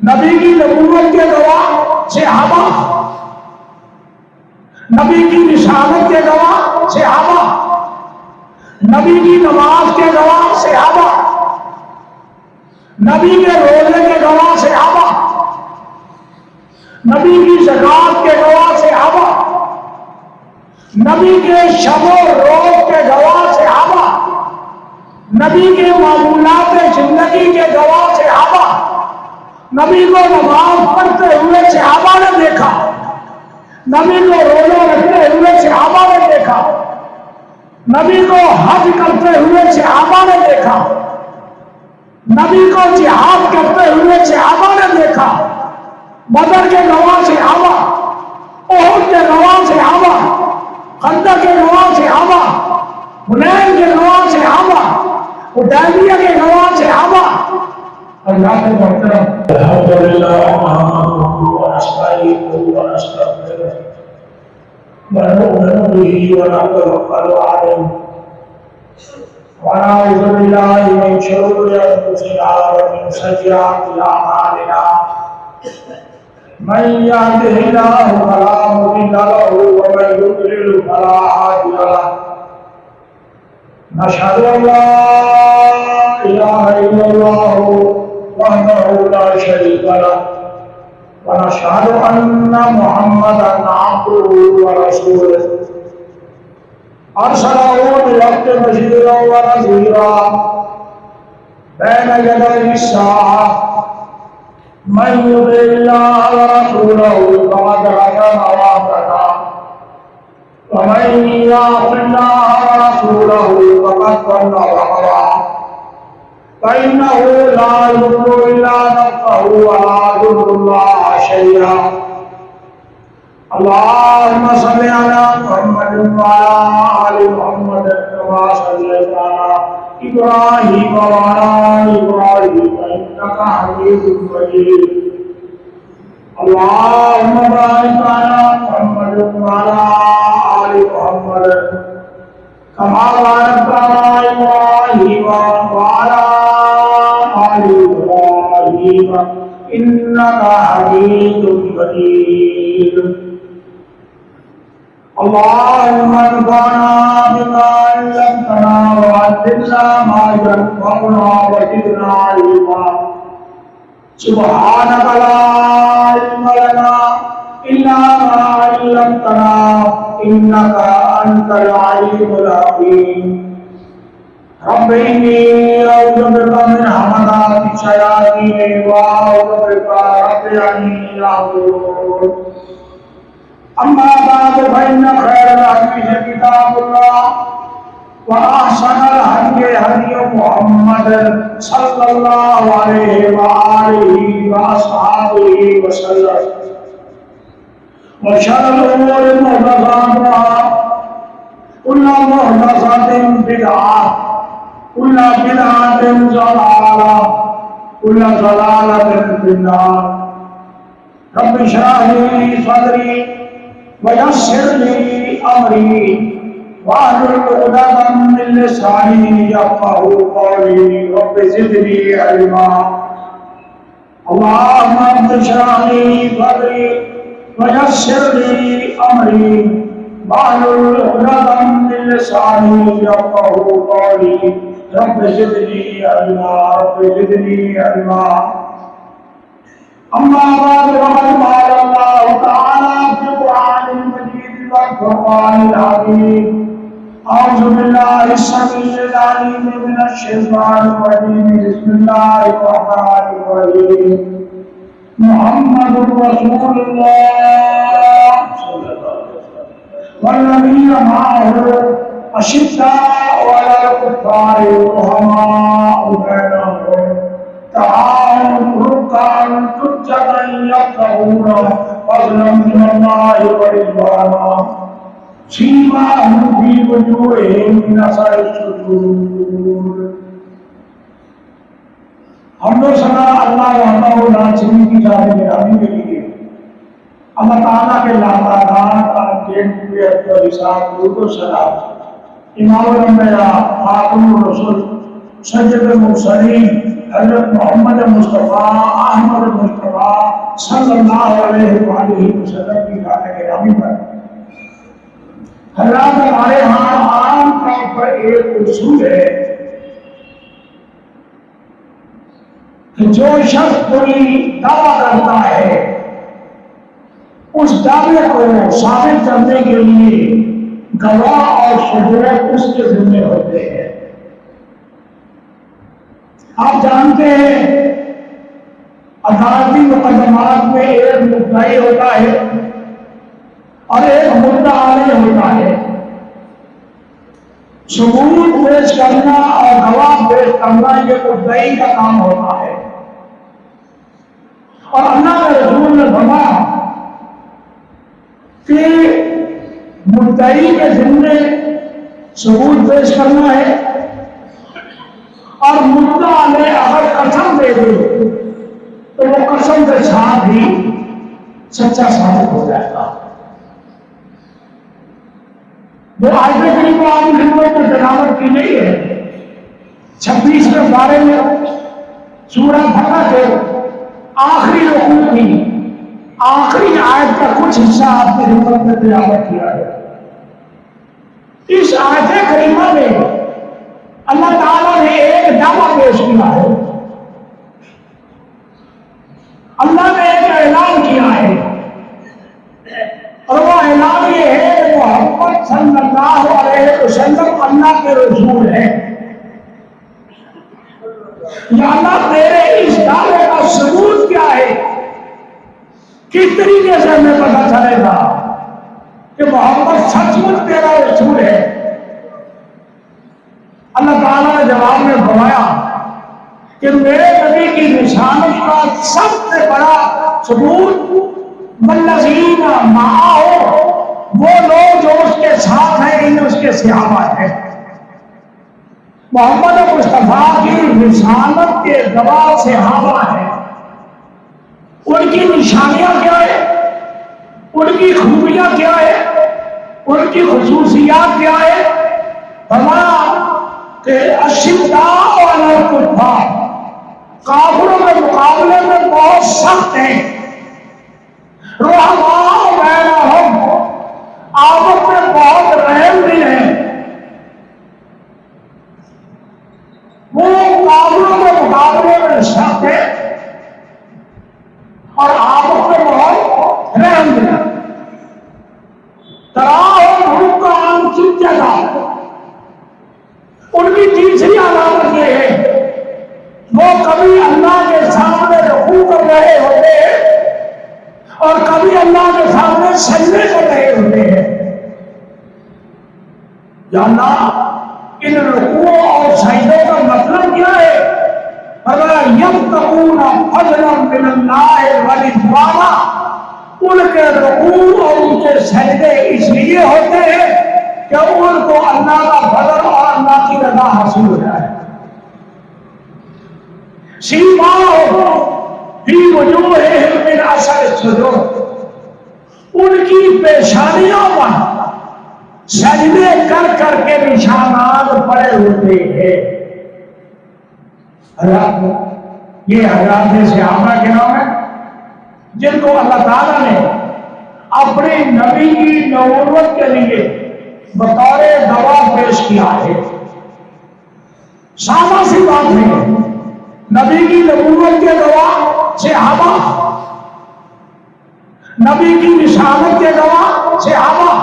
نبی کی نبوت کے گواہ صحابہ، نبی کی رسالت کے گواہ صحابہ، نبی کی نماز کے گواہ صحابہ، نبی کے روزے کے گواہ صحابہ، نبی کی زکات کے گواہ صحابہ، نبی کے شب و روز کے گواہ صحابہ، نبی کے معمولات زندگی کے گواہ صحابہ، نبی کو نماز پڑھتے ہوئے صحابہ نے دیکھا، نبی کو روزہ رکھتے ہوئے صحابہ نے دیکھا، نبی کو حج کرتے ہوئے صحابہ نے دیکھا، نبی کو جہاد کرتے ہوئے صحابہ نے دیکھا، بدر کے گواہ صحابہ، احد کے گواہ صحابہ، خندق کے گواہ صحابہ، حنین کے گواہ صحابہ، حدیبیہ کے گواہ صحابہ۔ اللہ کے محترم، الحمدللہ نحمدہ ونستعینہ ونستغفرہ ونؤمن بہ ونتوکل علیہ ونعوذ باللہ من شرور انفسنا ومن سیئات اعمالنا من يهده الله فلا مضل له ومن يضلل فلا هادي له نشهد ان لا اله الا الله وحده لا شريك له ونشهد ان محمدا عبده ورسوله ارسله بالحق بشيرا ونذيرا بين يدي الساعه من يطع الله ورسوله فقد رشد وهدى ومن يعص الله ورسوله فقد ضل وغوى فإنه لا يضر إلا نفسه ولا يضر الله شيئا اللهم صل على محمد وعلى آل محمد كما صليت على إبراهيم وعلى آل إبراهيم إنك حميد مجيد اللهم بارك على محمد وعلى آل محمد كما باركت على إبراهيم وعلى آل إبراهيم إنك حميد مجيد اللهم انفعنا بما علمتنا وعلمنا ما ينفعنا وزدنا علما سبحانك لا علم لنا إلا ما علمتنا إنك أنت العليم الحكيم رب إني أعوذ بك من همزات الشياطين وأعوذ بك رب أن يحضرون أما بعد فإن خير الحديث كتاب الله وأحسن الهدي هدي محمد صلى الله عليه وآله وأصحابه وسلم وشر الأمور محدثاتها كل محدثة بدعة كل بدعة ضلالة كل ضلالة في النار رب اشرح لي صدري ويسر لي أمري واحلل عقدة من لساني يفقهوا قولي رب زدني علما اللهم رب اشرح لي صدري ويسر لي أمري واحلل عقدة من لساني يفقهوا قولي رب زدني علما رب زدني علما أما بعد فقد قال الله تعالى في القرآن المجيد والفرقان الحميد أعوذ بالله السميع العليم من الشيطان الرجيم بسم الله الرحمن الرحيم محمد رسول الله والذين معه أشداء على الكفار رحماء بينهم تعاون ركعا سجدا يبتغون فضلا من الله ورضوانا سيماهم في وجوههم من اثر السجود ہم نے سنا اللہ وحدہ لا شریک کی ذات گرامی کے لیے اللہ تعالیٰ کے لامحدود انجین ہوئے افضل ذات درود و سلام امام الانبیاء خاتم الرسل سید المرسلین حضرت محمد مصطفیٰ احمد مصطفیٰ علیہ وآلہ وسلم کی گانے گرامی پر حضرات ہمارے ہاں عام طور پر ایک اصول ہے کہ جو شخص کوئی دعویٰ کرتا ہے اس دعوے کو ثابت کرنے کے لیے گواہ اور شہود اس کے ذمہ ہوتے ہیں۔ آپ جانتے ہیں عدالتی مقدمات میں ایک مدعی ہوتا ہے اور ایک مدعا علیہ ہوتا ہے۔ ثبوت پیش کرنا اور گواہ پیش کرنا یہ مدعی کا کام ہوتا ہے، اور اللہ کے رسول نے فرمایا کہ مدعی کے ذمے ثبوت پیش کرنا ہے، اور مدعا نے اگر قسم دے دے تو وہ قسم کے ساتھ ہی سچا ثابت ہو جائے گا۔ جو آیت کریمہ آپ کی خدمت میں تلاوت کی گئی ہے 26ویں پارے میں سورہ بقرہ کے آخری رکوع کی آخری آیت کا کچھ حصہ آپ کی خدمت میں تلاوت کیا ہے۔ اس آیت کریمہ میں اللہ تعالیٰ نے ایک دعویٰ پیش کیا ہے، اللہ نے ایک اعلان کیا ہے، اور وہ اعلان یہ ہے کہ محمد صلی اللہ علیہ وسلم اللہ کے رسول ہیں۔ یا اللہ تیرے اس دعوے کا ثبوت کیا ہے؟ کس طریقے سے ہمیں پتہ چلے گا کہ محمد سچ مچ تیرا رسول ہے؟ اللہ تعالیٰ نے جواب میں فرمایا کہ میرے نبی کی نشانت کا سب سے بڑا ثبوت والذین معہ، وہ لوگ جو اس کے ساتھ ہیں، ان اس کے صحابہ ہیں۔ محمد مصطفیٰ کی رسالت کے گواہ صحابہ ہیں۔ ان کی نشانیاں کیا ہے؟ ان کی خوبیاں کیا ہے؟ ان کی خصوصیات کیا ہے؟ فرمایا کہ اشداء علی الکفار، کافروں کے مقابلے میں بہت سخت ہیں، رحماء بینہم، آپس میں بہت رحم بھی ہیں۔ وہ کافروں کے مقابلے میں سخت ہیں اور آپس میں بہت رحم بھی ہیں۔ تراہم رکعاً سجداً، ان کی تیسری علامت یہ ہے وہ کبھی اللہ کے سامنے رکوع کر رہے ہوتے ہیں اور کبھی اللہ کے سامنے سجدے کر رہے ہوتے ہیں۔ یا اللہ ان رکوع اور سجدوں کا مطلب کیا ہے؟ فرمایا یبتغون فضلا من اللہ ورضوانا، ان کے رکوع اور ان کے سجدے اس لیے ہوتے ہیں کہ ان کو اللہ کا فضل اور اللہ کی رضا حاصل ہو جائے۔ سیماہم فی وجوہہم من اثر السجود، ان کی پیشانیوں پر سجدے کر کر کے نشانات پڑے ہوتے ہیں۔ یہ حضرات صحابہ کے نام ہیں جن کو اللہ تعالیٰ نے اپنے نبی کی نبوت کے لیے بطور گواہ پیش کیا ہے۔ سادہ سی بات ہے، نبی کی نبوت کے گواہ صحابہ، نبی کی رسالت کے گواہ صحابہ،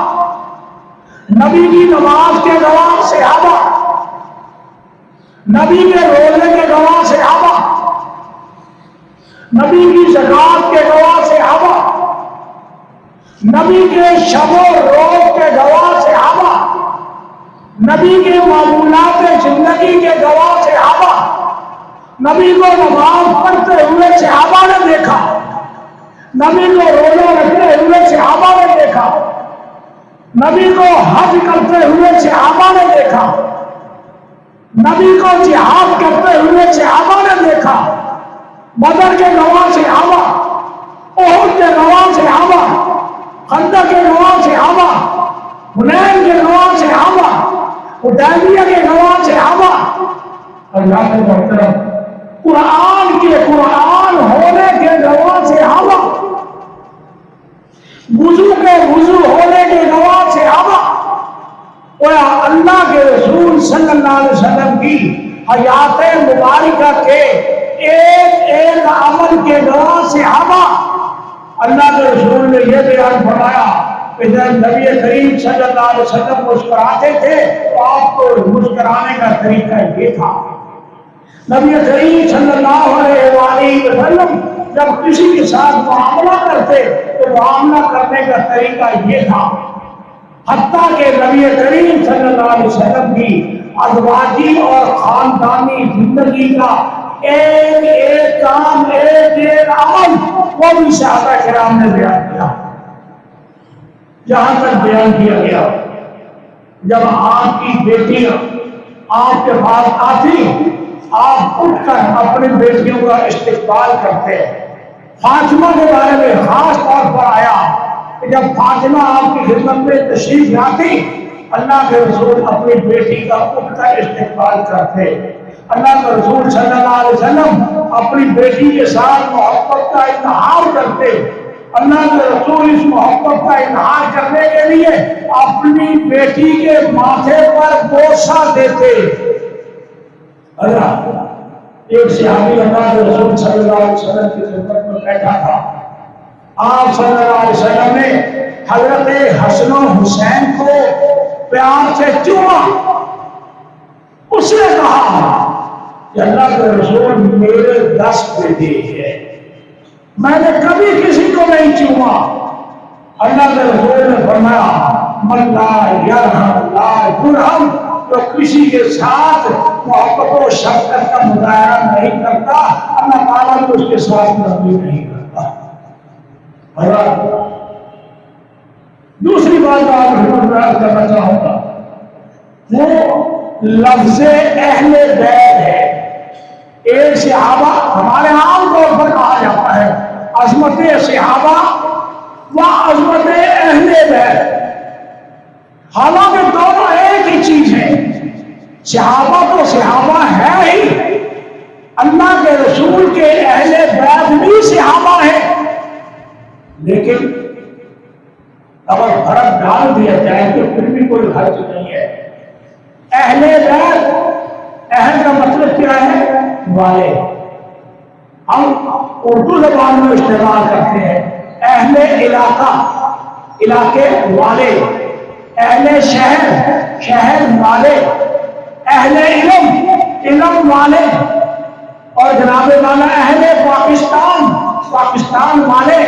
نبی کی نماز کے گواہ صحابہ، نبی کے روزے کے گواہ صحابہ، نبی کی زکات کے گواہ صحابہ، نبی کے شب و روز کے گواہ صحابہ، نبی کے معمولات زندگی کے گواہ صحابہ، نبی کو نماز پڑھتے ہوئے صحابہ نے دیکھا، نبی کو روزہ رکھتے ہوئے صحابہ نے دیکھا، نبی کو حج کرتے ہوئے صحابہ نے دیکھا، نبی کو جہاد کرتے ہوئے صحابہ نے دیکھا۔ بدر کے گواہ صحابہ، احد کے گواہ صحابہ، خندق کے گواہ صحابہ، حنین کے گواہ صحابہ، حدیبیہ کے گواہ صحابہ۔ اللہ کے محترم، قرآن ہونے کے گواہ صحابہ، اللہ کے رسول صلی اللہ علیہ وسلم کی حیات مبارکہ کے ایک ایک عمل کے دوران صحابہ اللہ کے رسول نے یہ بیان فرمایا کہ جب نبی کریم صلی اللہ علیہ وسلم مسکراتے تھے تو آپ کو مسکرانے کا طریقہ یہ تھا. نبی کریم صلی اللہ علیہ وآلہ وسلم جب کسی کے ساتھ معاملہ کرتے تو معاملہ کرنے کا طریقہ یہ تھا. حتیٰ کہ نبی کریم صلی اللہ علیہ وسلم کی ازواجی اور خاندانی زندگی کا ایک ایک کام ایک ایک عمل وہ بھی صحابہ کرام نے بیان کیا. جہاں تک بیان کیا گیا جب آپ کی بیٹیاں آپ کے پاس آتی آپ اٹھ کر اپنی بیٹیوں کا استقبال کرتے. فاطمہ کے بارے میں خاص طور پر آیا کہ جب فاطمہ آپ کی خدمت میں تشریف لاتی اللہ کے رسول اپنی بیٹی کا اٹھ کر استقبال کرتے. اللہ کے رسول صلی اللہ علیہ وسلم اپنی بیٹی کے ساتھ محبت کا اظہار کرتے. اللہ کے رسول اس محبت کا اظہار کرنے کے لیے اپنی بیٹی کے ماتھے پر بوسہ دیتے. ایک صحابی اللہ کے رسول صلی اللہ علیہ وسلم کی خدمت میں بیٹھا تھا. آپ صلی اللہ علیہ وسلم نے حضرت حسن و حسین کو پیار سے چوما. اس نے کہا کہ اللہ کے رسول میرے 10 بیٹے ہیں میں نے کبھی کسی کو نہیں چوما. اللہ کے رسول نے فرمایا من لا یرحم لا یرحم تو کسی کے ساتھ محبت و شفقت کا مظاہرہ نہیں کرتا اللہ تعالیٰ بھی اس کے ساتھ نرمی نہیں کرتا. دوسری بات آپ حکمت کرنا چاہوں گا وہ لفظ اہل بیت ہے. ایک صحابہ ہمارے عام طور پر کہا جاتا ہے عظمت صحابہ و عظمت اہل بیت. حالانکہ دونوں ایک ہی چیز ہے. صحابہ تو صحابہ ہے ہی اللہ کے رسول کے اہل بیت بھی صحابہ ہیں لیکن اگر فرق ڈال دیا جائے تو پھر بھی کوئی حرج نہیں ہے. اہل بیت اہل کا مطلب کیا ہے والے. ہم اردو زبان میں استعمال کرتے ہیں اہل علاقہ علاقے والے اہل شہر شہر والے اہل علم علم والے اور جناب والا اہل پاکستان پاکستان والے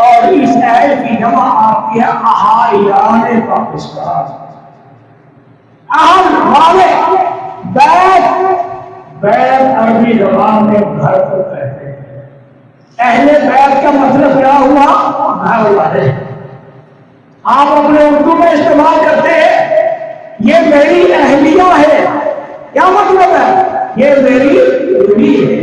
اور اس اہل کی جمع آتی ہے احائیان پاکستان. اہل والے بیت بیت عربی زبان میں گھر کو کہتے ہیں. اہل بیت کا مطلب کیا ہوا گھر والے. آپ اپنے اردو میں استعمال کرتے ہیں یہ میری اہلیہ ہے. کیا مطلب ہے یہ میری بیوی ہے.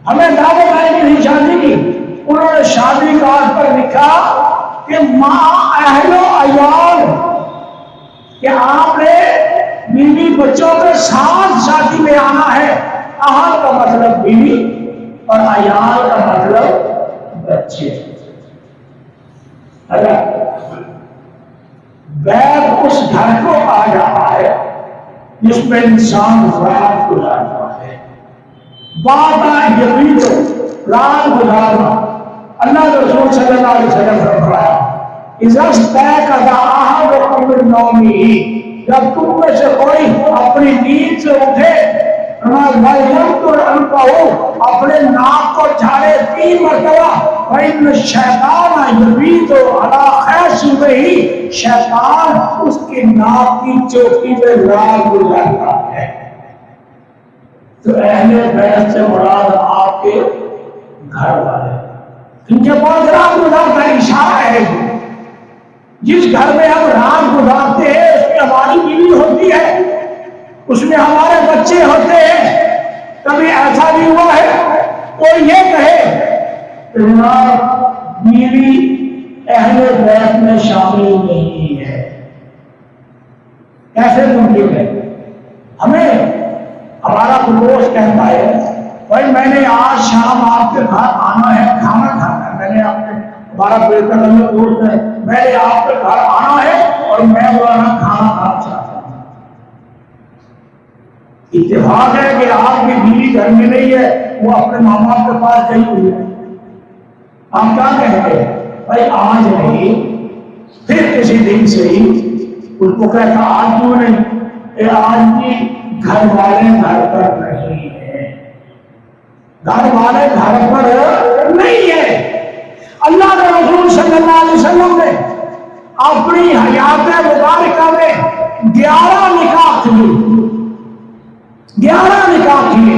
ہمیں دعوت آئی کی شادی کی انہوں نے شادی کارڈ پر لکھا کہ ماں اہل و عیال کہ آپ نے بیوی بچوں کے ساتھ شادی میں آنا ہے. اہل کا مطلب بیوی اور عیال کا مطلب بچے. بیت اس گھر کو کہا جاتا ہے جس میں انسان رات گزارتا ہے. بات یہ بھی تو رات گزارنا اللہ کے رسول صلی اللہ علیہ وسلم نے فرمایا اذا استيقظ احدكم من نومه جب تم میں سے کوئی اپنی نیند سے اٹھے اپنے ناک کو جھاڑے 3 مرتبہ فإن الشیطان یبیت علی خیشمہ شیطان اس کی ناک کی چوٹی میں رات گزارتا ہے. تو اہل بیت سے مراد آپ کے گھر والے ان کے پاس رات گزارتا ہے. اشارہ ہے جس گھر میں ہم رات گزارتے ہیں اس میں ہماری بیوی ہوتی ہے اس میں ہمارے بچے ہوتے ہیں. کبھی ایسا بھی ہوا ہے کوئی یہ کہے بیوی اہل بیت میں شامل نہیں ہے کیسے ممکن ہے؟ ہمیں ہمارا دوست کہتا ہے بھائی میں نے آج شام آپ کے گھر آنا ہے کھانا کھانا ہے. میں نے آپ کے ہمارا دوست ہے میں نے آپ کے گھر آنا ہے اور اور میں وہاں کھانا کھانا چاہتا ہوں۔ اتفاق ہے کہ آپ کی بیوی گھر میں نہیں ہے، وہ اپنے ماں باپ کے پاس گئی ہوئی ہے، آپ کیا کہیں گے؟ بھائی آج نہیں پھر کسی دن سے ہی۔ اس کو کہتا آج کیوں نہیں؟ کہ آج بھی گھر والے گھر پر نہیں ہے، گھر والے گھر پر نہیں ہے۔ اللہ کے رسول صلی اللہ علیہ وسلم نے اپنی حیات مبارکہ میں 11 نکاح کیے، 11 نکاح کیے،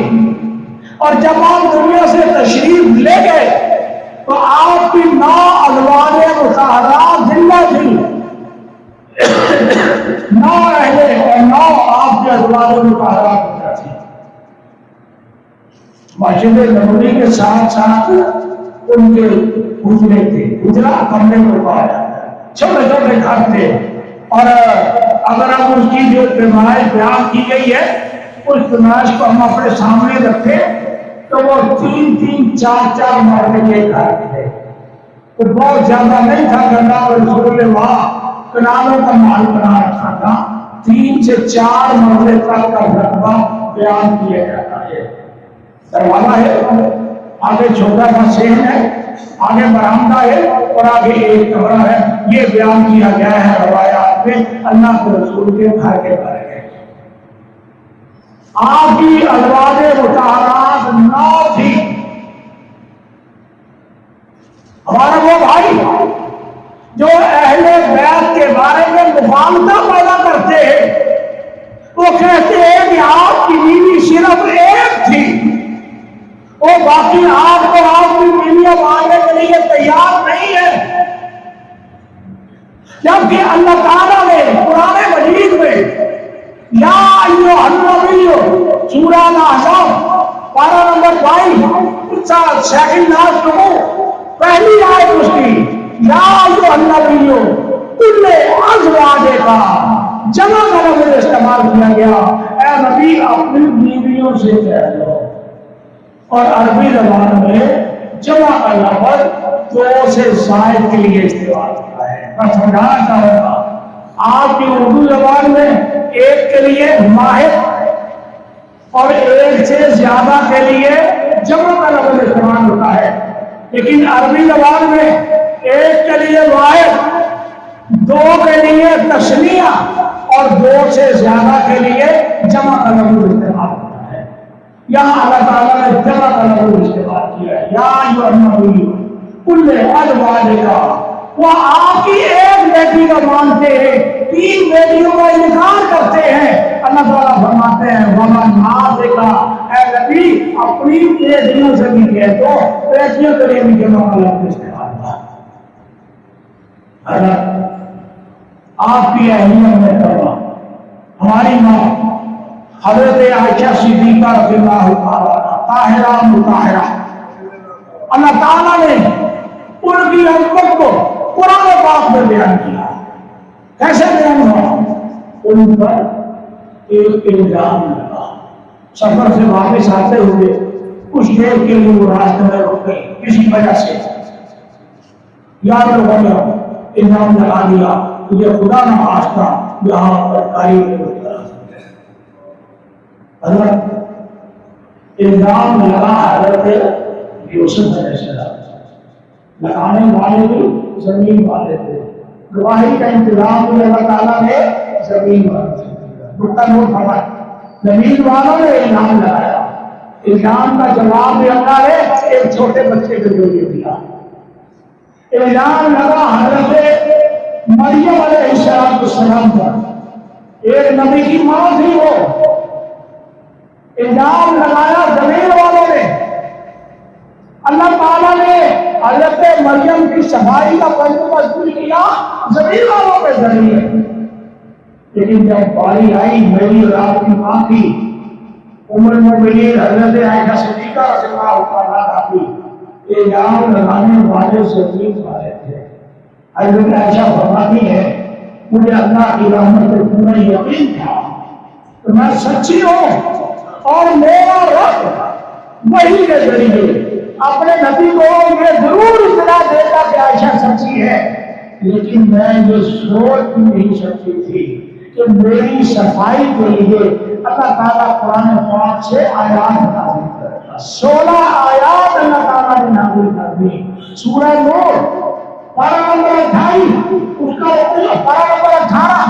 اور جب آپ دنیا سے تشریف لے گئے تو آپ کی 9 ازواج مطہرات زندہ تھی، 9 اہل اور 9 آپ کے ازواج مطہرات زندہ تھی۔ مسجد نبوی کے ساتھ ساتھ ان کے حجرے تھے، حجرا کمرے کو کہا جاتا ہے، چھوٹے چھوٹے گھر تھے، اور اگر ہم اس کی جو پیمائش بیان کی گئی ہے اس پیمائش کو ہم اپنے سامنے رکھیں تو وہ 3-3 4-4 مرلے کے گھر تھے، تو بہت زیادہ نہیں تھا کرنا، اور رسول اللہ کنالوں کا مال بنا رکھا تھا۔ 3 سے 4 مرلے تک کا رقبہ بیان کیا جاتا ہے۔ دروازہ ہے، آگے چھوٹا سا صحن ہے، آگے برآمدہ ہے، اور آگے ایک کمرہ ہے۔ یہ بیان کیا گیا ہے روایات میں اللہ کے رسول کے گھر کے بارے میں۔ آپ کی ازواج مطہرات 9 تھی۔ ہمارا وہ بھائی جو اہل بیت کے بارے میں مفاہمت پیدا کرتے ہیں، وہ کہتے ہیں کہ آپ کی بیوی صرف ایک تھی، وہ باقی آپ کو آپ کی بیویاں ماننے کے لیے تیار نہیں ہے، جبکہ اللہ تعالیٰ نے قرآن مجید میں یا ایھا النبی سورہ الاحزاب پارہ نمبر 22 سیکنڈ لاسٹ کو پہلی آیت اس کی یا ایھا النبی کل ازواجک کا جمع کا لفظ استعمال کیا گیا، اے نبی اپنی بیویوں سے کہہ دو۔ اور عربی زبان میں جمع کا لفظ 2 سے زائد کے لیے استعمال ہوتا ہے۔ میں سمجھانا چاہوں گا، آپ کی اردو زبان میں ایک کے لیے واحد اور ایک سے زیادہ کے لیے جمع کا لفظ استعمال ہوتا ہے، لیکن عربی زبان میں ایک کے لیے واحد، 2 کے لیے تثنیہ اور 2 سے زیادہ کے لیے جمع کا لفظ استعمال ہوتا ہے۔ یہاں اللہ تعالیٰ نے جمع کا لفظ استعمال کیا ہے، یا ایھا النبی کل ازواجک کا، وہ آپ کی ایک بیٹی کا مانتے ہیں، 3 بیٹیوں کا انکار کرتے ہیں۔ اللہ تعالیٰ فرماتے ہیں وَمَنْ نَازِكَ، اے نبی اپنی بیٹیوں سے بھی کہہ دو، بیٹیوں کے لیے بھی جمع کا لفظ استعمال ہوا۔ حضرت آپ کی اہلیت میں کروا ہماری ماں حضرت عائشہ صدیقہ رضی اللہ عنہا طاہرہ مطہرہ، اللہ تعالیٰ نے ان کی عظمت کو قرآن پاک میں بیان کیا۔ کیسے بیان ہوا؟ ان پر ایک الزام لگا، سفر سے واپس آتے ہوئے کچھ دیر کے لیے وہ راستے میں رک گئی کسی وجہ سے، یاد رکھو الزام لگا دیا، تجھے خدا نہ خواستہ یہاں پر کاری حضرت الزام لگا حضرت یوسف علیہ السلام، لگانے والے بھی زمین والے تھے، گواہی کا انتظام بھی اللہ تعالیٰ نے زمین والے سے کیا۔ زمین والوں نے الزام لگایا، الزام کا جواب بھی اللہ نے ایک چھوٹے بچے کے ذریعے دیا۔ الزام لگا حضرت مریم علیہ السلام پر، ایک نبی کی ماں تھی وہ، الزام لگایا زمین والوں نے۔ اللہ تعالیٰ نے حضرت مریم کی صفائی کا بندوبست کیا زمین والوں کے ذریعے، لیکن جب باری آئی میری اور آپ کی ماں کی ام المؤمنین حضرت عائشہ صدیقہ رضی اللہ عنہا کی، الزام لگانے والے زمین والے تھے۔ حضرت عائشہ فرماتی ہے مجھے اللہ کی رحمت پر پورا یقین تھا کہ میں سچی ہوں، اور میرا رب وحی کے ذریعے اپنے نبی کو یہ ضرور اطلاع دیتا کہ عائشہ سچی ہے، لیکن میں یہ سوچ بھی نہیں سکتی تھی کہ میری صفائی کے لیے اللہ تعالیٰ قرآن پاک سے آیات نازل کرتا. 16 آیات اللہ تعالیٰ نے نازل کر دی. سورہ نور پارہ نمبر 28 اس کا پارہ نمبر 18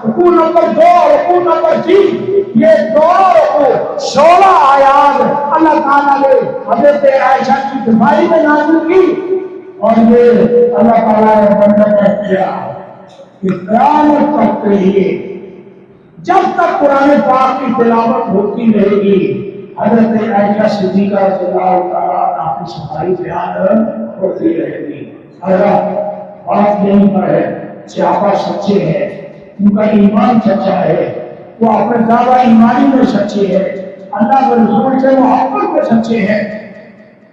رکوع نمبر 2 رکوع نمبر 3 یہ دونوں رکوع 16 آیات اللہ تعالیٰ نے حضرت عائشہ کی دفاعی میں نازل کی. اور یہ اللہ تعالیٰ نے بندہ کیا کہ قیامت تک کے لیے جب تک قرآن پاک کی تلاوت ہوتی رہے گی حضرت عائشہ صدیقہ رضی اللہ تعالیٰ عنہا کی صفائی بیان ہوتی رہے گی. حضرت بات یہیں پر ہے صحابہ سچے ہیں, ان کا ایمان سچا ہے, وہ اپنے دعویٰ ایمانی میں سچے ہیں, اللہ کے رسول سے محبت میں سچے ہیں.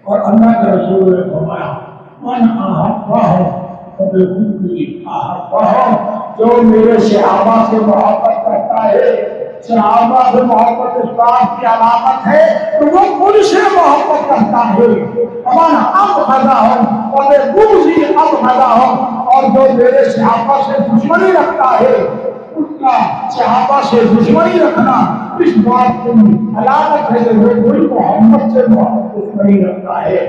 اور اللہ کے رسول نے فرمایا من احبهم فبحبی احبهم, جو میرے صحابہ سے محبت کرتا ہے, صحابہ سے محبت اسلام کی علامت ہے تو وہ مجھ سے محبت کرتا ہے. من ابغضهم فبغضی ابغضهم, اور جو میرے صحابہ سے دشمنی رکھتا ہے اس کا صحابہ سے دشمنی رکھنا اس بات کی علامت ہے کہ وہ کوئی محمد سے محبت دشمنی رکھتا ہے.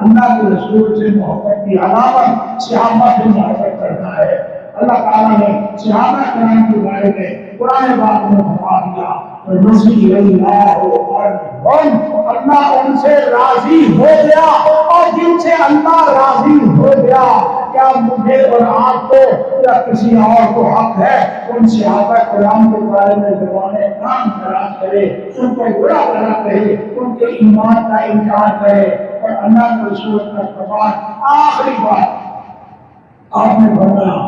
اللہ کے رسول سے محبت کی علامت صحابہ سے محبت کرنا ہے. اللہ تعالیٰ نے صحابہ کرام کے بارے میں قرآن پاک میں فرما دیا رضی اللہ عنہم, اللہ ان سے راضی ہو گیا, اور جن سے اللہ راضی ہو گیا کیا مجھے اور آپ کو یا کسی اور کو حق ہے ان صحابہ کرام کے بارے میں زبانیں کام خراب کرے, ان کو برا بھلا کہے, ان کے ایمان کا انکار کرے. اور اللہ کے رسول کا فرمان آخری بات آپ نے فرمایا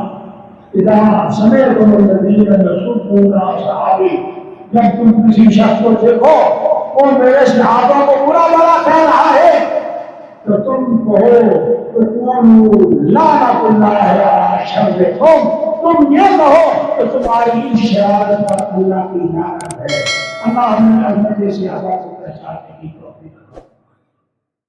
اذا سمعتم الذین یسبون اصحابی, جب تم کسی شخص کو دیکھو وہ میرے صحابہ کو برا بھلا کہہ رہا ہے تو تم کہو لعنت اللہ علی شرکم, تم یہ کہو کہ تمہاری اس شرارت پر اللہ کی لعنت ہے. اللہ ہمیں عظمت صحابہ کو پہچاننے کی